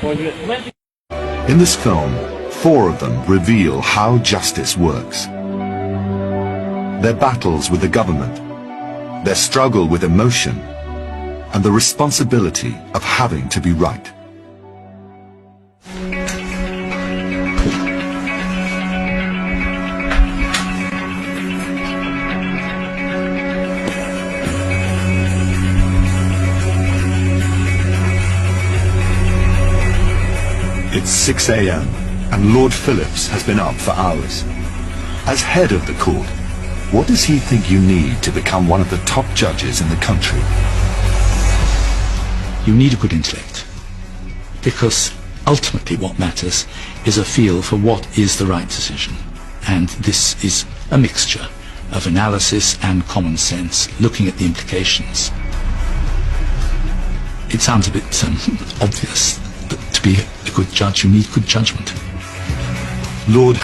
In this film, 4 of them reveal how justice works. Their battles with the government, their struggle with emotion, and the responsibility of having to be right. It's 6 a.m. and Lord Phillips has been up for hours. As head of the court, what does he think you need to become one of the top judges in the country? You need a good intellect, because ultimately what matters is a feel for what is the right decision. And this is a mixture of analysis and common sense, looking at the implications. It sounds a bit obvious, but to be a good judge you need good judgment. Lord